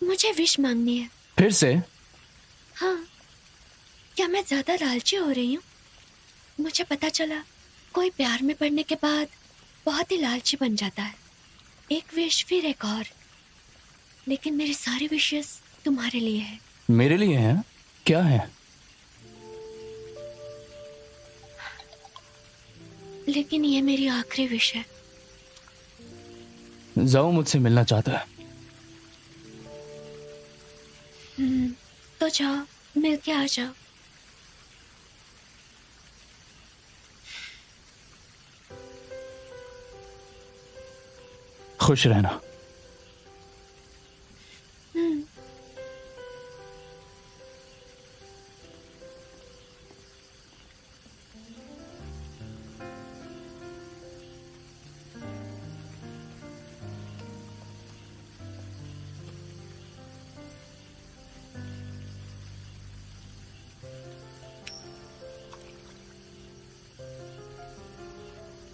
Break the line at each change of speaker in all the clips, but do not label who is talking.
मुझे विश मांगनी है।
फिर से?
हाँ। क्या मैं ज्यादा लालची हो रही हूँ? मुझे पता चला कोई प्यार में पड़ने के बाद बहुत ही लालची बन जाता है। एक विश फिर एक और, लेकिन मेरी सारी विशेस तुम्हारे लिए है।
मेरे लिए है? क्या है?
लेकिन ये मेरी आखिरी विश है।
जाओ मुझसे मिलना चाहता है।
तो जाओ, मिल के आ जाओ।
खुश रहना।
हम्म।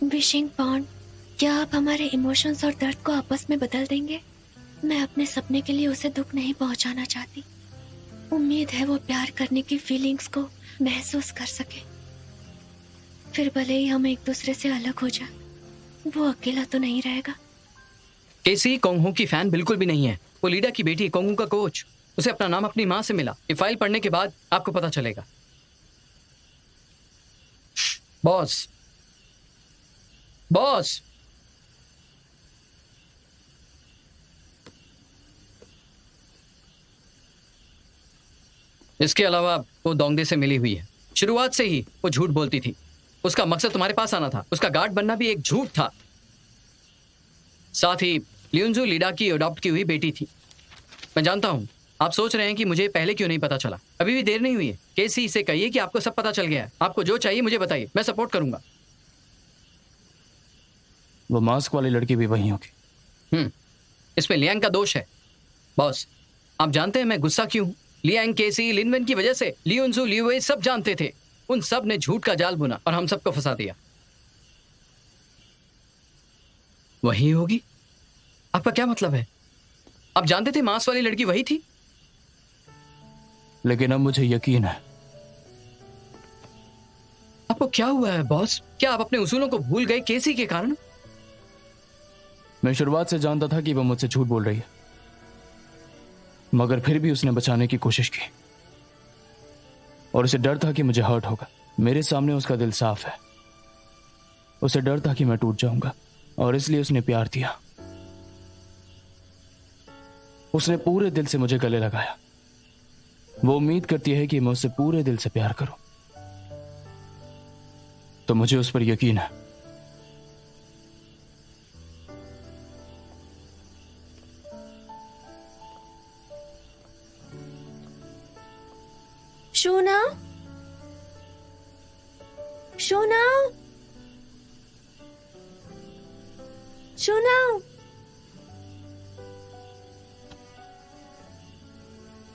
विशिंग पॉन्ड, क्या आप हमारे इमोशंस और दर्द को आपस में बदल देंगे? मैं अपने सपने के लिए उसे दुख नहीं पहुंचाना चाहती। उम्मीद है वो प्यार करने की फीलिंग्स को महसूस कर सके। फिर भले ही हम एक दूसरे से अलग हो जाए, वो अकेला तो नहीं रहेगा।
केसी कोंगहू की फैन बिल्कुल भी नहीं है। वो लीडा की बेटी, कोंगहू का कोच। उसे अपना नाम अपनी माँ से मिला। ये फाइल पढ़ने के बाद आपको पता चलेगा। Boss, boss. इसके अलावा वो दोंगदे से मिली हुई है। शुरुआत से ही वो झूठ बोलती थी। उसका मकसद तुम्हारे पास आना था। उसका गार्ड बनना भी एक झूठ था। साथ ही लियुनजू लीडा की अडॉप्ट की हुई बेटी थी। मैं जानता हूं आप सोच रहे हैं कि मुझे पहले क्यों नहीं पता चला। अभी भी देर नहीं हुई है। केसी से कहिए कि आपको सब पता चल गया है। आपको जो चाहिए मुझे बताइए, मैं सपोर्ट करूंगा।
वो मास्क वाली लड़की भी वही होगी।
इसमें लियांग का दोष है। बॉस, आप जानते हैं मैं गुस्सा क्यों हूं? लियांग, केसी, लिनवेन की वजह से लियुनजू, लियुए सब जानते थे। उन सब ने झूठ का जाल बुना और हम सबको फंसा दिया। वही होगी? आपका क्या मतलब है? आप जानते थे मांस वाली लड़की वही थी?
लेकिन अब मुझे यकीन है।
आपको क्या हुआ है बॉस? क्या आप अपने उसूलों को भूल गए केसी के कारण?
मैं शुरुआत से जानता था कि वह मुझसे झूठ बोल रही है, मगर फिर भी उसने बचाने की कोशिश की। और उसे डर था कि मुझे हर्ट होगा। मेरे सामने उसका दिल साफ है। उसे डर था कि मैं टूट जाऊंगा, और इसलिए उसने प्यार दिया। उसने पूरे दिल से मुझे गले लगाया। वो उम्मीद करती है कि मैं उससे पूरे दिल से प्यार करूं, तो मुझे उस पर यकीन है।
शोना, शोना, शोना।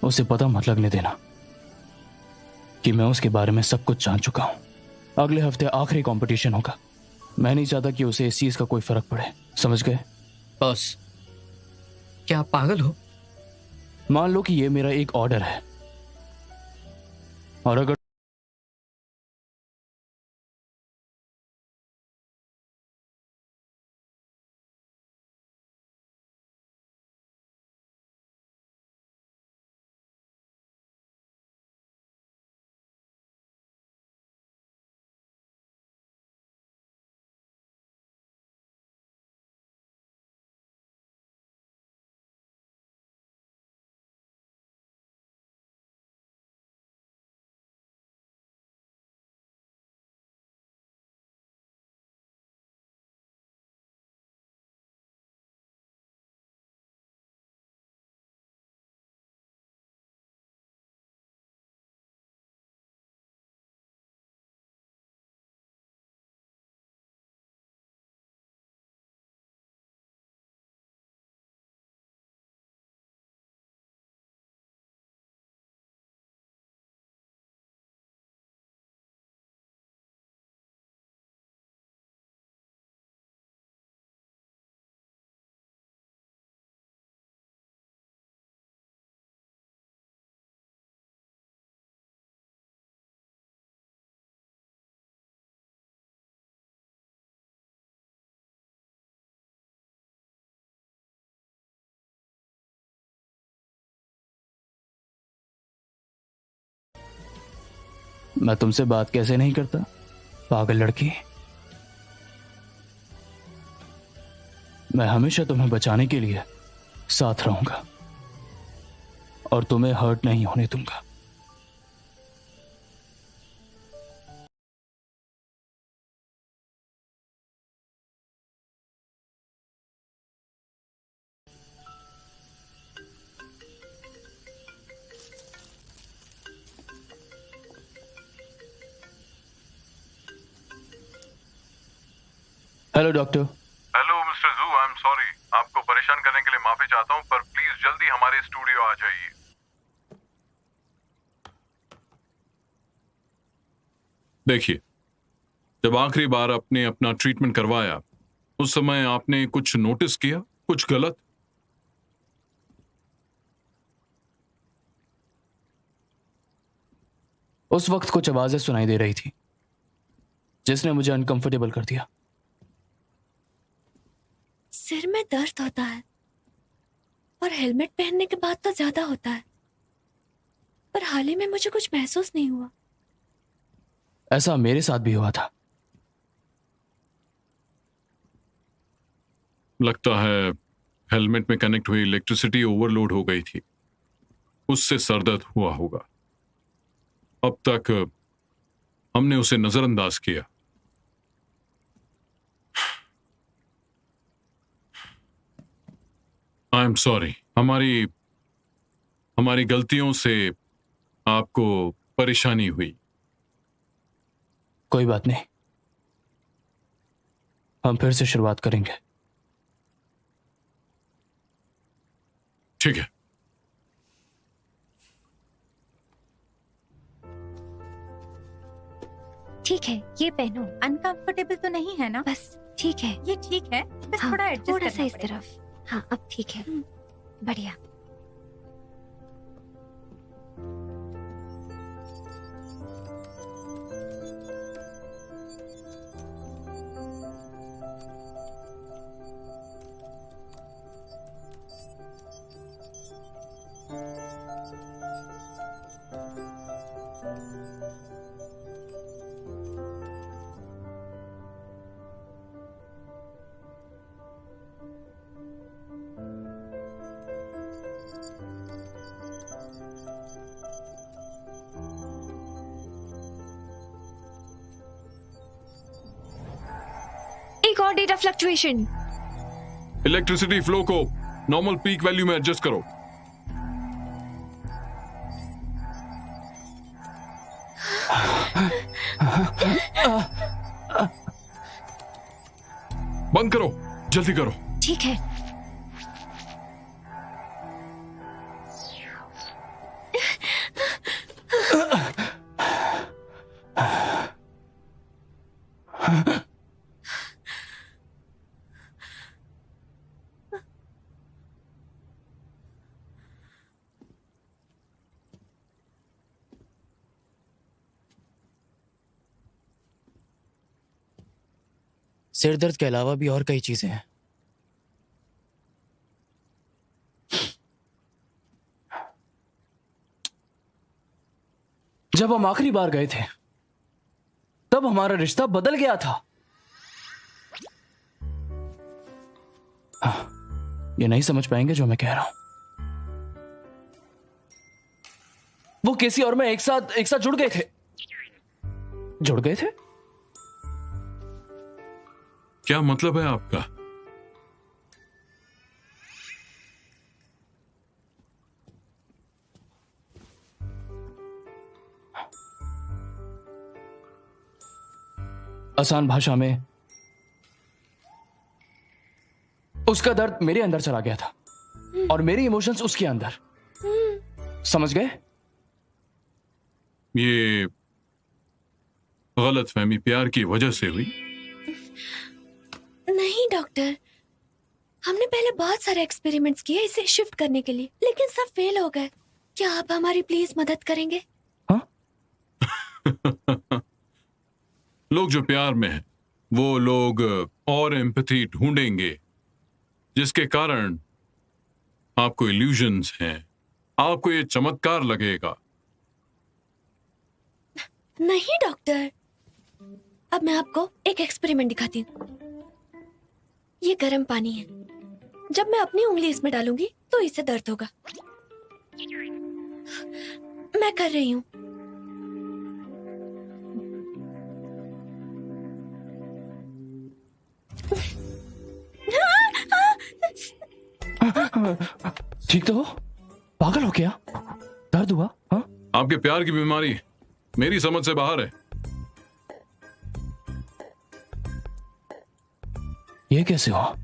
उसे पता मत लगने देना कि मैं उसके बारे में सब कुछ जान चुका हूं। अगले हफ्ते आखिरी कंपटीशन होगा। मैं नहीं चाहता कि उसे इस चीज का कोई फर्क पड़े। समझ गए?
बॉस, क्या आप पागल हो?
मान लो कि यह मेरा एक ऑर्डर है, और अगर मैं तुमसे बात कैसे नहीं करता, पागल लड़की। मैं हमेशा तुम्हें बचाने के लिए साथ रहूंगा और तुम्हें हर्ट नहीं होने दूंगा। Hello doctor.
हेलो मिस्टर जू, आई एम सॉरी, आपको परेशान करने के लिए माफी चाहता हूँ, पर प्लीज जल्दी हमारे स्टूडियो आ जाइए। देखिए, जब आखिरी बार आपने अपना ट्रीटमेंट करवाया उस समय आपने कुछ नोटिस किया, कुछ गलत?
उस वक्त कुछ आवाजें सुनाई दे रही थी जिसने मुझे अनकंफर्टेबल कर दिया।
सिर में दर्द होता है और हेलमेट पहनने के बाद तो ज्यादा होता है, पर हाल ही में मुझे कुछ महसूस नहीं हुआ।
ऐसा मेरे साथ भी हुआ था।
लगता है हेलमेट में कनेक्ट हुई इलेक्ट्रिसिटी ओवरलोड हो गई थी, उससे सर दर्द हुआ होगा। अब तक हमने उसे नजरअंदाज किया। आई एम सॉरी, हमारी गलतियों से आपको परेशानी हुई।
कोई बात नहीं, हम फिर से शुरुआत करेंगे।
ठीक है।
ठीक है, ये पहनो। अनकंफर्टेबल तो नहीं है ना?
बस ठीक है।
ये ठीक है, बस
हाँ,
थोड़ा एडजस्ट
थोड़ा सा
करना
इस
पड़ेगा।
तरफ। हाँ, अब ठीक है। बढ़िया।
एक और डेटा फ्लक्चुएशन।
इलेक्ट्रिसिटी फ्लो को नॉर्मल पीक वैल्यू में एडजस्ट करो। बंद करो, जल्दी करो।
ठीक है।
सिर दर्द के अलावा भी और कई चीजें हैं। जब हम आखिरी बार गए थे तब हमारा रिश्ता बदल गया था। हाँ, ये नहीं समझ पाएंगे जो मैं कह रहा हूं। वो किसी और मैं एक साथ जुड़ गए थे। जुड़ गए थे?
क्या मतलब है आपका?
आसान भाषा में उसका दर्द मेरे अंदर चला गया था और मेरे इमोशंस उसके अंदर। समझ गए?
ये गलतफहमी प्यार की वजह से हुई?
नहीं डॉक्टर, हमने पहले बहुत सारे एक्सपेरिमेंट्स किए इसे शिफ्ट करने के लिए, लेकिन सब फेल हो गए। क्या आप हमारी प्लीज मदद करेंगे?
हाँ?
लोग जो प्यार में हैं वो लोग और एम्पैथी ढूंढेंगे, जिसके कारण आपको इल्यूजन्स हैं, आपको ये चमत्कार लगेगा।
नहीं डॉक्टर, अब मैं आपको एक एक्सपेरिमेंट दिखाती हूँ। ये गर्म पानी है, जब मैं अपनी उंगली इसमें डालूंगी तो इससे दर्द होगा। मैं कर रही हूँ।
ठीक तो हो? पागल हो क्या? दर्द हुआ? हाँ?
आपके प्यार की बीमारी मेरी समझ से बाहर है।
ये कैसे हुआ?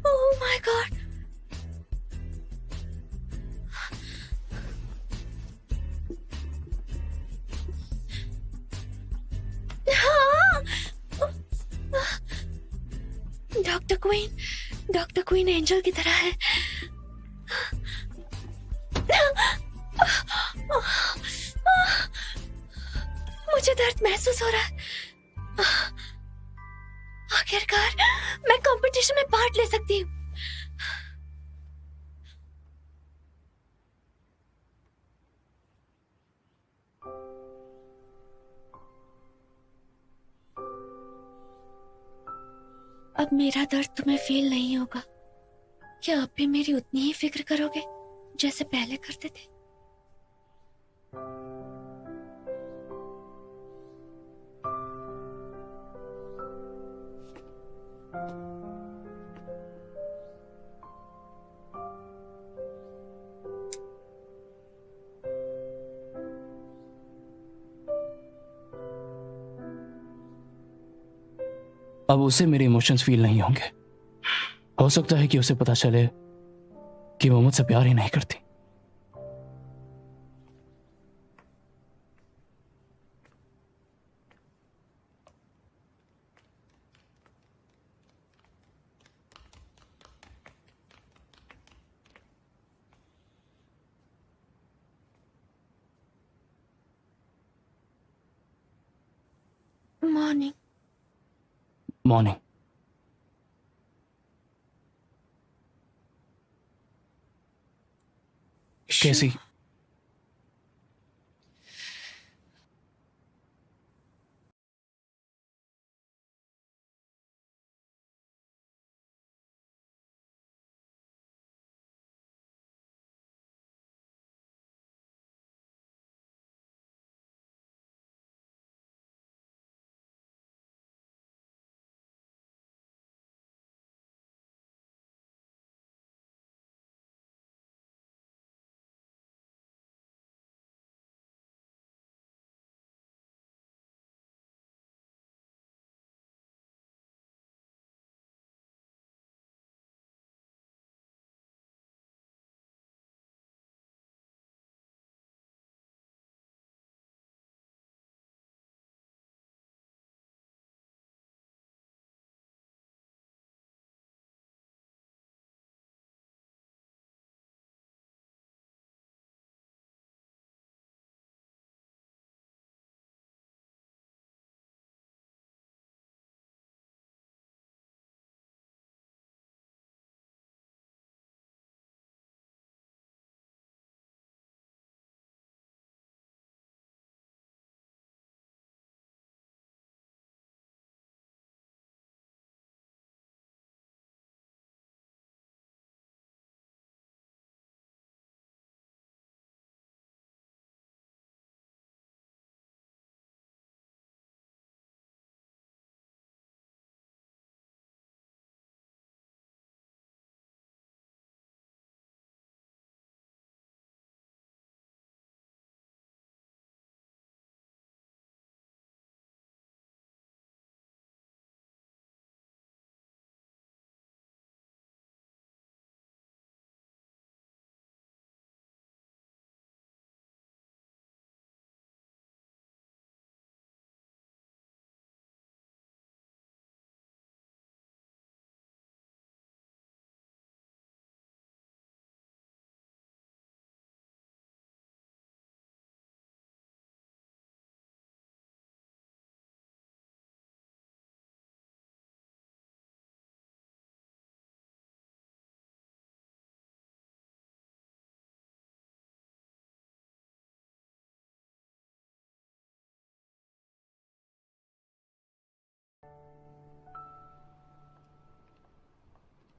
Oh my God. Doctor queen angel की तरह है। मुझे दर्द महसूस हो रहा है। आखिरकार मैं कंपटीशन में पार्ट ले सकती हूँ। अब मेरा दर्द तुम्हें फील नहीं होगा। क्या आप भी मेरी उतनी ही फिक्र करोगे जैसे पहले करते थे?
अब उसे मेरे इमोशंस फील नहीं होंगे। हो सकता है कि उसे पता चले कि वो मुझसे प्यार ही नहीं करती।
मॉर्निंग।
मॉर्निंग। कैसी?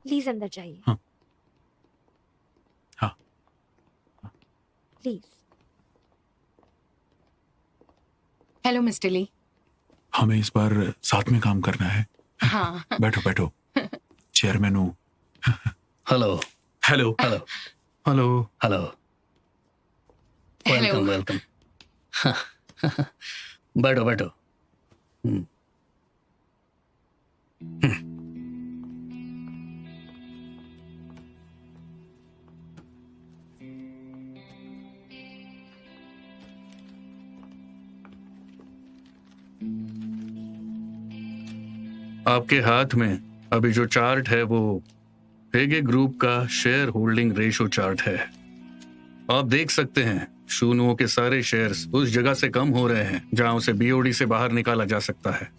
प्लीज अंदर जाइए।
हाँ। हाँ।
प्लीज।
हेलो मिस्टर ली।
हमें इस बार साथ में काम करना है।
हाँ।
बैठो बैठो। चेयरमैन हूँ।
Hello
hello
hello
hello.
Hello
hello.
Welcome welcome. बैठो बैठो। आपके हाथ में अभी जो चार्ट है वो हेगे ग्रुप का शेयर होल्डिंग रेशो चार्ट है। आप देख सकते हैं शूनुओं के सारे शेयर्स उस जगह से कम हो रहे हैं जहां उसे बीओडी से बाहर निकाला जा सकता है।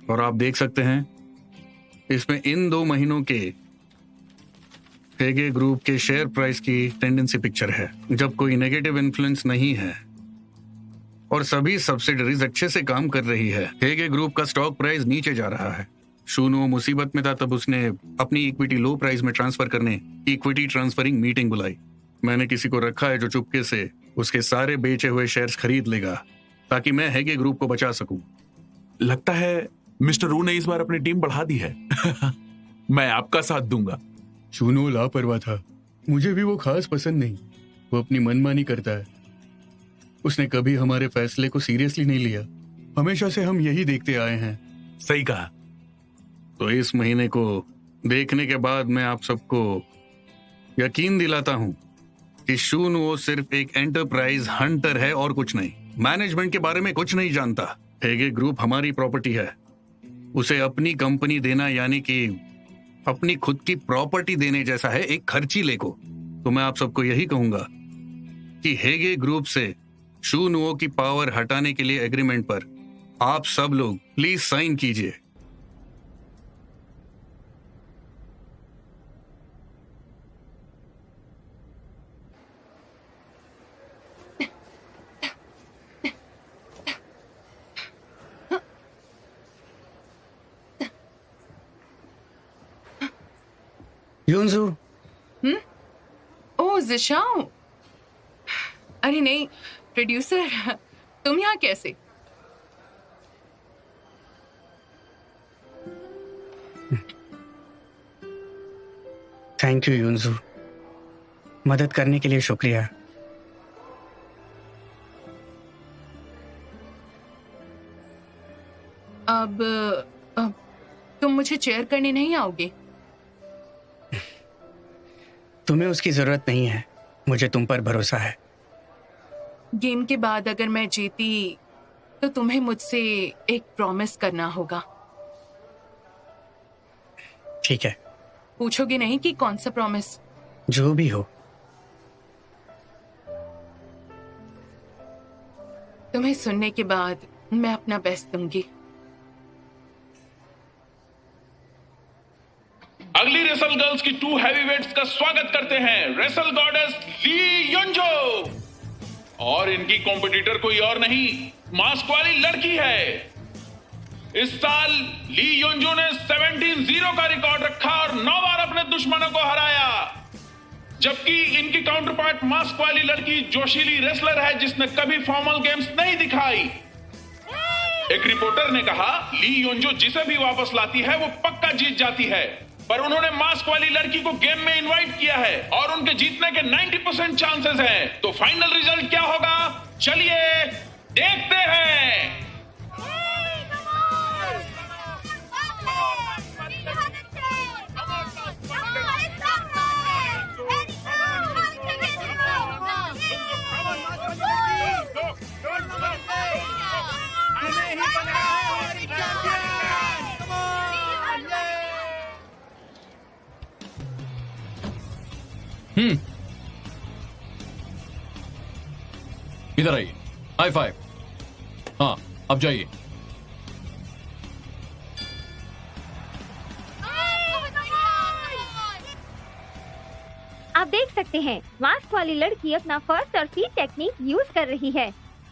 और आप देख सकते हैं इसमें इन 2 महीनों के हेगे ग्रुप के शेयर प्राइस की टेंडेंसी पिक्चर है, जब कोई नेगेटिव इन्फ्लुएंस नहीं है और सभी सब्सिडरीज अच्छे से काम कर रही है। हेगे ग्रुप का स्टॉक प्राइस नीचे जा रहा है। शूनुओ मुसीबत में था तब उसने अपनी इक्विटी लो प्राइस में ट्रांसफर करने इक्विटी ट्रांसफरिंग मीटिंग बुलाई। मैंने किसी को रखा है जो चुपके से उसके सारे बेचे हुए शेयर्स खरीद लेगा ताकि मैं हेगे ग्रुप को बचा सकूं।
लगता है मिस्टर रू ने इस बार अपनी टीम बढ़ा दी है। मैं आपका साथ दूंगा।
शूनो लापरवाह था, मुझे भी वो खास पसंद नहीं। वो अपनी मनमानी करता है। उसने कभी हमारे फैसले को सीरियसली नहीं लिया। हमेशा से हम यही देखते आए हैं।
सही कहा।
तो इस महीने को देखने के बाद मैं आप सबको यकीन दिलाता हूं कि शूनुओ सिर्फ एक एंटरप्राइज हंटर है और कुछ नहीं। मैनेजमेंट के बारे में कुछ नहीं जानता। हेगे ग्रुप हमारी प्रॉपर्टी है। उसे अपनी कंपनी देना यानी कि अपनी खुद की प्रॉपर्टी देने जैसा है, एक खर्चीले को। तो मैं आप सबको यही कहूंगा कि हेगे ग्रुप से शूनुओ की पावर हटाने के लिए एग्रीमेंट पर आप सब लोग प्लीज साइन कीजिए। यूनजू।
ओह जिशाओ। अरे नहीं प्रोड्यूसर, तुम यहाँ कैसे?
थैंक यू यूनजू, मदद करने के लिए शुक्रिया।
अब तुम मुझे चेयर करने नहीं आओगे?
तुम्हें उसकी जरूरत नहीं है, मुझे तुम पर भरोसा है।
गेम के बाद अगर मैं जीती तो तुम्हें मुझसे एक प्रॉमिस करना होगा।
ठीक है।
पूछोगे नहीं कि कौन सा प्रॉमिस?
जो भी हो।
तुम्हें सुनने के बाद मैं अपना बेस्ट दूंगी।
अगली रेसल गर्ल्स की 2 हैवीवेट्स का स्वागत करते हैं रेसल गॉडेस ली योंजो। और इनकी कॉम्पिटिटर कोई और नहीं, मास्क वाली लड़की है। इस साल ली योंजो ने 17-0 का रिकॉर्ड रखा और 9 बार अपने दुश्मनों को हराया, जबकि इनकी काउंटरपार्ट मास्क वाली लड़की जोशीली रेसलर है जिसने कभी फॉर्मल गेम्स नहीं दिखाई। एक रिपोर्टर ने कहा ली योंजो जिसे भी वापस लाती है वो पक्का जीत जाती है, पर उन्होंने मास्क वाली लड़की को गेम में इनवाइट किया है और उनके जीतने के 90% चांसेस हैं। तो फाइनल रिजल्ट क्या होगा, चलिए देखते हैं।
इधर आइए, हाई फाइव। हाँ अब जाइए।
आप देख सकते हैं मास्क वाली लड़की अपना फर्स्ट और फीट टेक्निक यूज कर रही है।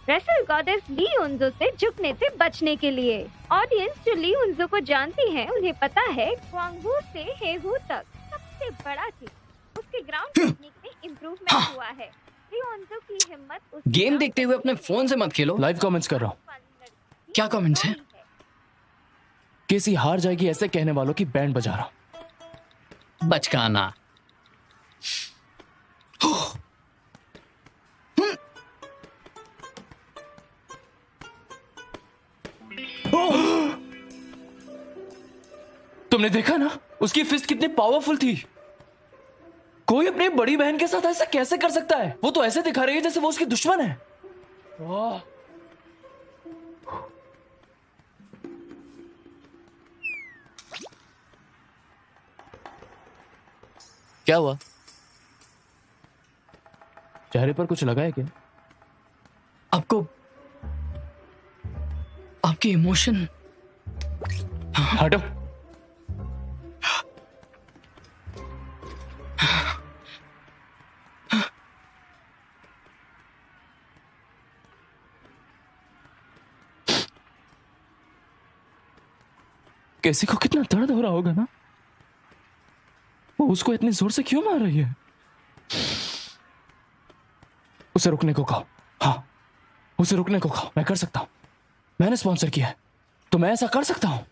रेसल गॉडेस ली उन्जो से झुकने से बचने के लिए। ऑडियंस जो ली उन्जो को जानती है उन्हें पता है क्वांगहू से हेहू तक सबसे बड़ा थी। उसके ग्राउंड टेक्निक में इम्प्रूवमेंट हुआ है। ली उन्जो की हिम्मत
गेम देखते हुए अपने फोन से मत खेलो।
लाइव कमेंट्स कर रहा हूँ।
क्या कमेंट्स हैं?
केसी हार जाएगी ऐसे कहने वालों की बैंड बजा रहा।
बचकाना।
तुमने देखा ना उसकी फिस्ट कितनी पावरफुल थी। कोई अपनी बड़ी बहन के साथ ऐसा कैसे कर सकता है? वो तो ऐसे दिखा रही है जैसे वो उसकी दुश्मन है। वाह। क्या हुआ? चेहरे पर कुछ लगा है क्या?
आपको आपके इमोशन।
हटो। कैसी को कितना दर्द हो रहा होगा ना। वो उसको इतनी जोर से क्यों मार रही है? उसे रुकने को कहो। हाँ, उसे रुकने को कहो। मैं कर सकता हूं। मैंने स्पॉन्सर किया है तो मैं ऐसा कर सकता हूं।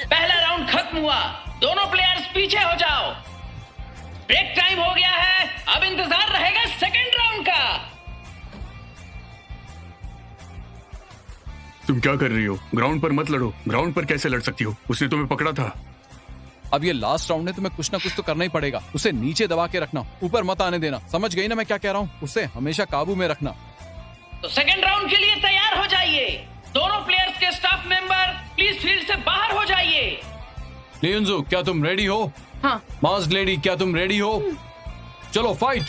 पहला राउंड खत्म हुआ। दोनों प्लेयर्स पीछे हो जाओ। ब्रेक टाइम हो गया है। अब इंतजार रहेगा सेकंड राउंड का।
तुम क्या कर रही हो? ग्राउंड पर मत लड़ो। ग्राउंड पर कैसे लड़ सकती हो? उसने तुम्हें पकड़ा था।
अब ये लास्ट राउंड है, तुम्हें कुछ ना कुछ तो करना ही पड़ेगा। उसे नीचे दबा के रखना, ऊपर मत आने देना। समझ गई ना मैं क्या कह रहा हूँ? उसे हमेशा काबू में रखना।
तो सेकंड राउंड के लिए तैयार हो जाइए। दोनों प्लेयर्स के स्टाफ मेंबर प्लीज फील्ड से बाहर हो जाइए।
लियुनजो, क्या तुम रेडी हो?
हाँ।
मास्क लेडी, क्या तुम रेडी हो? चलो फाइट।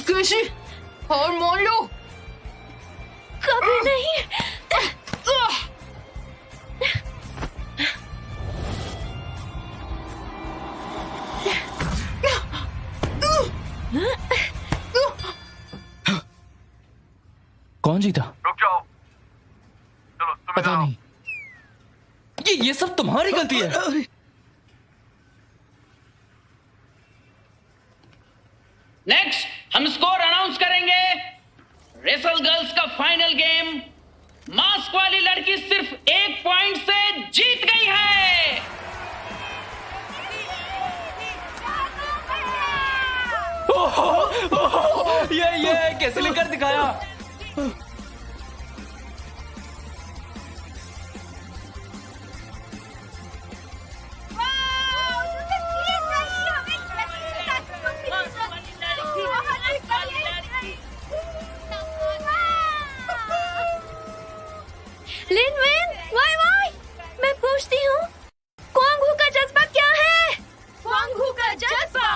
कृषि और मान लो।
कभी नहीं।
कौन जीता?
रुक जाओ। चलो तुम्हें
पता नहीं। ये सब तुम्हारी गलती है।
नेक्स्ट हम स्कोर अनाउंस करेंगे। रेसल गर्ल्स का फाइनल गेम मास्क वाली लड़की सिर्फ 1 पॉइंट से जीत गई है।
ये कैसे लेकर दिखाया?
लिनविन, वाई मैं पूछती हूँ, क्वांगहू का जज्बा क्या है?
क्वांगहू का जज्बा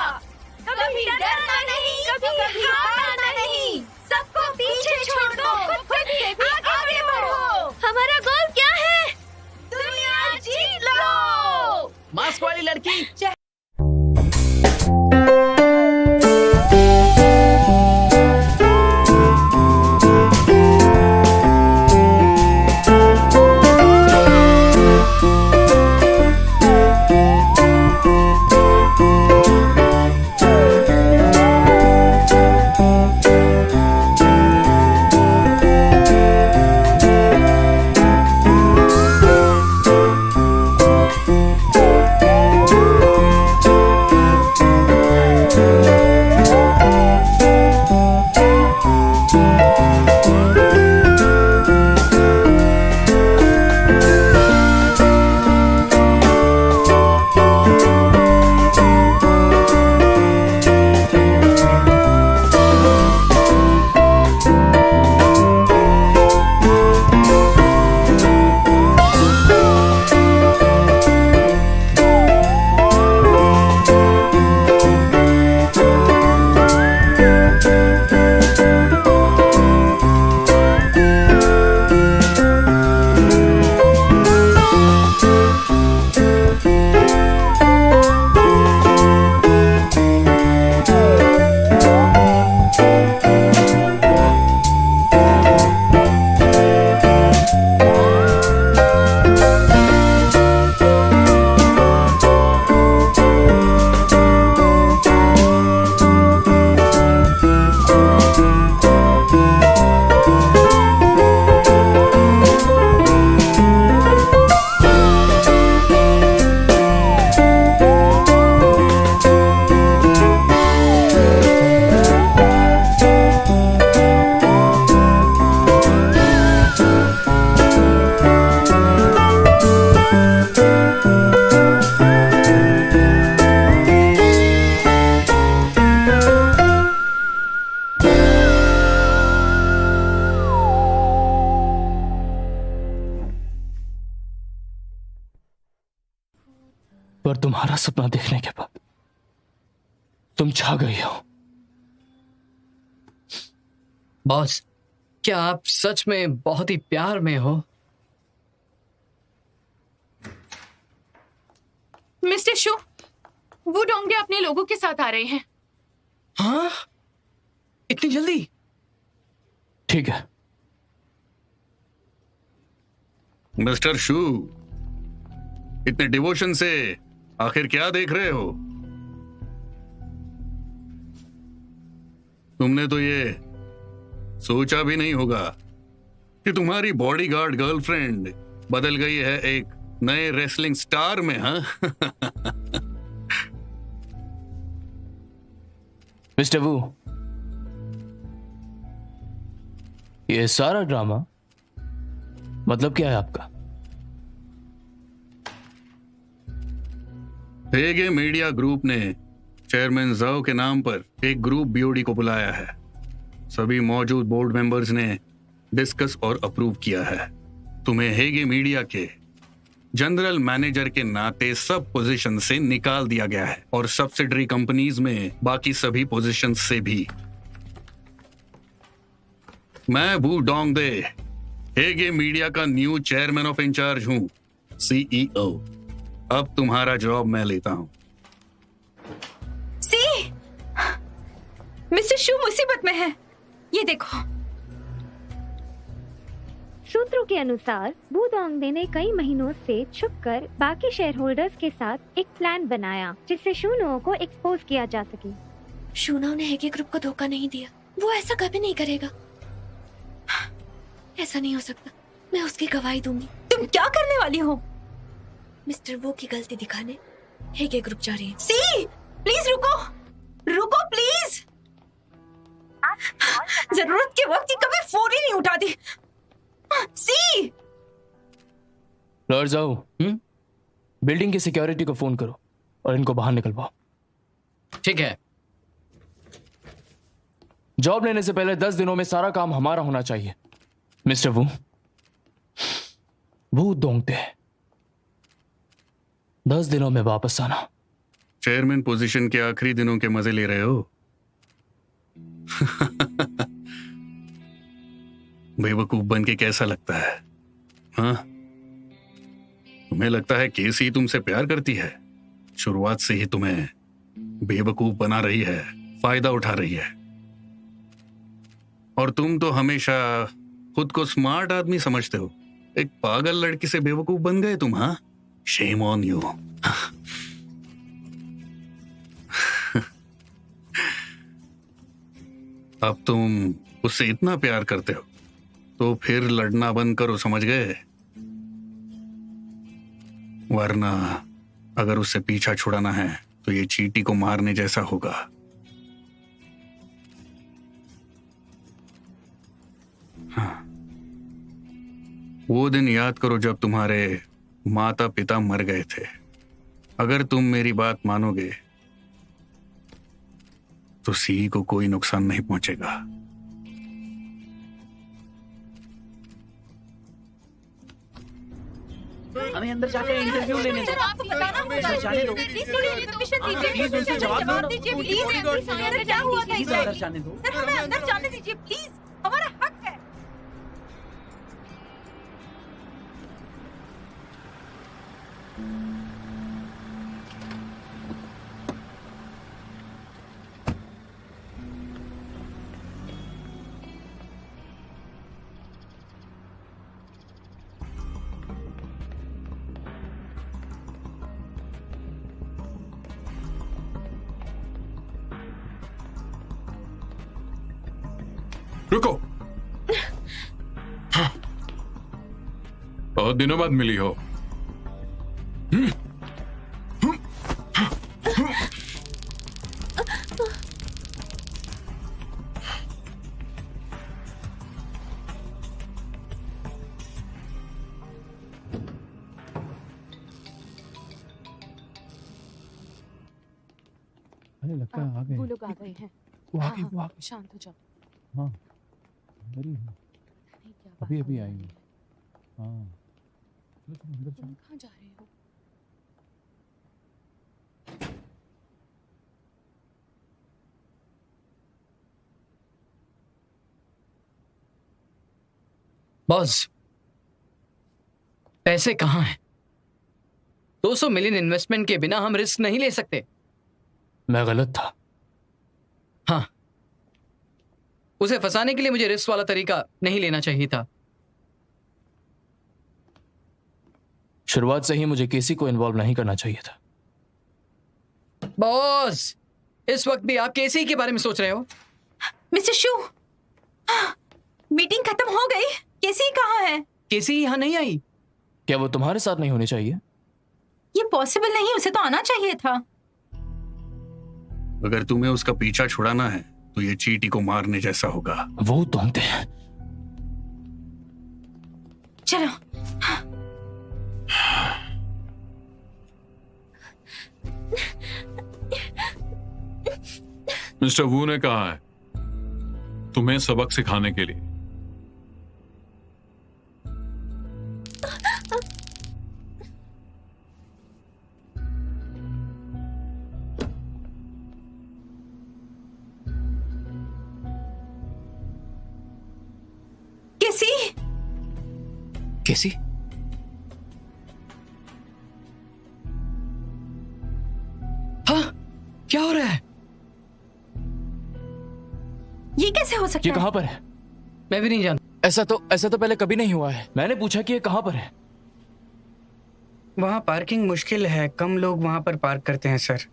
कभी डरना नहीं, कभी हारना नहीं, सबको पीछे छोड़ दो, खुद से भी आगे बढ़ो।
हमारा गोल क्या है?
दुनिया जीत लो।
मास्क वाली लड़की
पर तुम्हारा सपना देखने के बाद तुम छा गई हो।
बॉस, क्या आप सच में बहुत ही प्यार में हो?
मिस्टर शू, वो डोंगे अपने लोगों के साथ आ रहे हैं।
हाँ? इतनी जल्दी?
ठीक है।
मिस्टर शू, इतने डिवोशन से आखिर क्या देख रहे हो? तुमने तो ये सोचा भी नहीं होगा कि तुम्हारी बॉडीगार्ड गर्लफ्रेंड बदल गई है एक नए रेसलिंग स्टार में, हाँ?
मिस्टर वू, ये सारा ड्रामा मतलब क्या है आपका?
हेगे मीडिया ग्रुप ने चेयरमैन जाओ के नाम पर एक ग्रुप बीओडी को बुलाया है। सभी मौजूद बोर्ड मेंबर्स ने डिस्कस और अप्रूव किया है। तुम्हें हेगे मीडिया के जनरल मैनेजर के नाते सब पोजीशन से निकाल दिया गया है और सब्सिडरी कंपनीज में बाकी सभी पोजीशन से भी। मैं वू डोंगदे हेगे मीडिया का न्यू चेयरमैन ऑफ इंचार्ज हूं, सीईओ। अब तुम्हारा जॉब मैं लेता हूं।
सी, मिस्टर शू मुसीबत में है, ये देखो।
सूत्रों के अनुसार वू डोंगदे ने कई महीनों से छुपकर बाकी शेयर होल्डर्स के साथ एक प्लान बनाया जिससे शूनो को एक्सपोज किया जा सके।
शूनो ने हेगे ग्रुप को धोखा नहीं दिया, वो ऐसा कभी नहीं करेगा। ऐसा नहीं हो सकता, मैं उसकी गवाही दूंगी।
तुम क्या करने वाली हो?
मिस्टर वो की गलती दिखाने हेगे ग्रुप जा रही है।
सी, प्लीज रुको, रुको प्लीज। जरूरत के वक्त ये कभी फोन ही नहीं उठाती। सी,
लॉर्ड जाओ, बिल्डिंग की सिक्योरिटी को फोन करो और इनको बाहर निकलवाओ।
ठीक है।
जॉब लेने से पहले 10 दिनों में सारा काम हमारा होना चाहिए। मिस्टर वू डोंगदे, 10 दिनों में वापस आना।
चेयरमैन पोजीशन के आखिरी दिनों के मजे ले रहे हो? बेवकूफ बन के कैसा लगता है, हाँ? तुम्हें लगता है केसी तुमसे प्यार करती है? शुरुआत से ही तुम्हें बेवकूफ बना रही है, फायदा उठा रही है। और तुम तो हमेशा खुद को स्मार्ट आदमी समझते हो। एक पागल लड़की से बेवकूफ बन गए तुम, हाँ? Shame on you. अब तुम उससे इतना प्यार करते हो तो फिर लड़ना बंद करो, समझ गए? वरना अगर उससे पीछा छुड़ाना है तो ये चींटी को मारने जैसा होगा। हाँ। वो दिन याद करो जब तुम्हारे माता पिता मर गए थे। अगर तुम मेरी बात मानोगे तो सी को कोई नुकसान नहीं पहुंचेगा।
हमें अंदर जाकर इंटरव्यू लेने दो। जाने दो। प्लीज उनसे जवाब दीजिए।
प्लीज क्या हुआ था इसे?
अंदर जाने दो।
सर हमें अंदर जाने दीजिए प्लीज, हमारा हक है।
रुको। बहुत दिनों बाद मिली हो।
अरे लगता है आ गए।
वो लोग आ गए हैं।
वो आ गए, वो आ गए।
शांत हो जाओ।
हाँ, अभी अभी आएंगे। हाँ, चलो तुम अंदर चलो।
कहाँ जा रहे हो?
बॉस, पैसे कहाँ हैं? 200 मिलियन इन्वेस्टमेंट के बिना हम रिस्क नहीं ले सकते।
मैं गलत था।
हाँ, उसे फंसाने के लिए मुझे रिस्क वाला तरीका नहीं लेना चाहिए था।
शुरुआत से ही मुझे केसी को इन्वॉल्व नहीं करना चाहिए था।
बॉस, इस वक्त भी आप केसी के बारे में सोच रहे हो?
मिस्टर शू, मीटिंग खत्म हो गई। केसी कहाँ है?
केसी यहाँ नहीं आई।
क्या वो तुम्हारे साथ नहीं होनी चाहिए?
ये पॉसिबल नहीं, उसे तो आना चाहिए था।
अगर तुम्हें उसका पीछा छुड़ाना है तो ये चीटी को मारने जैसा होगा।
वो ढूंढते हैं।
चलो।
मिस्टर वू ने कहा है तुम्हें सबक सिखाने के लिए।
केसी?
हाँ, क्या हो रहा है?
ये कैसे हो सकता
है? ये कहां पर है?
मैं भी नहीं जानता।
ऐसा तो पहले कभी नहीं हुआ है। मैंने पूछा कि ये कहां पर है।
वहाँ पार्किंग मुश्किल है, कम लोग वहाँ पर पार्क करते हैं सर।